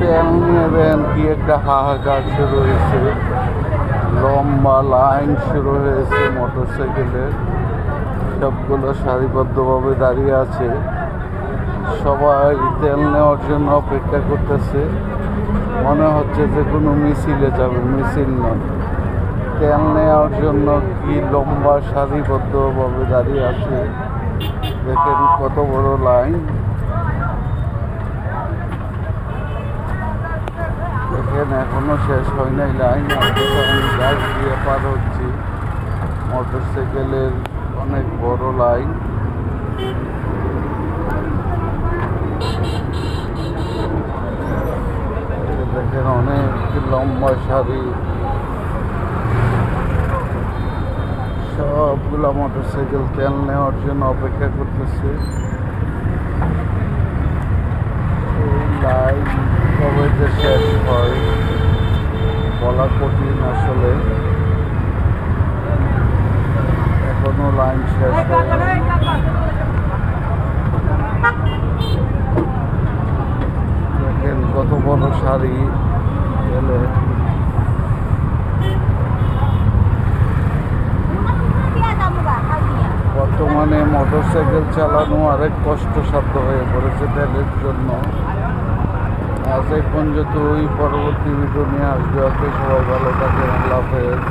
তেল নেবেন কি একটা হাহাকার শুরু হয়েছে, লম্বা লাইন শুরু হয়েছে মোটরসাইকেলের, সবগুলো সারিবদ্ধভাবে দাঁড়িয়ে আছে, সবাই তেল নেওয়ার জন্য অপেক্ষা করতেছে। মনে হচ্ছে যে কোনো মিছিলে যাবে, মিছিল নয়, তেল নেওয়ার জন্য কি লম্বা সারিবদ্ধভাবে দাঁড়িয়ে আছে। দেখেন কত বড় লাইন, দেখেন এখনো শেষ হয় নাই লাইন। আমি গাছ দিয়ে পার হচ্ছি, মোটরসাইকেলের অনেক বড় লাইন। দেখেন অনেক লম্বা সারি, সবগুলা মোটরসাইকেল তেল নেওয়ার জন্য অপেক্ষা করতেছে। এই লাইন কবে যে শেষ হয় বলা কঠিন আসলে, এখনো লাইন শেষ হয়। দেখেন কত বড় সারি গেলে। বর্তমানে মোটরসাইকেল চালানো আরেক কষ্টসাধ্য হয়ে পড়েছে তেলের জন্য। আজ এই পর্যন্ত, পরবর্তী ভিডিও নিয়ে আসবে। সবাই ভালো থাকেন, আল্লাহ হাফেজ।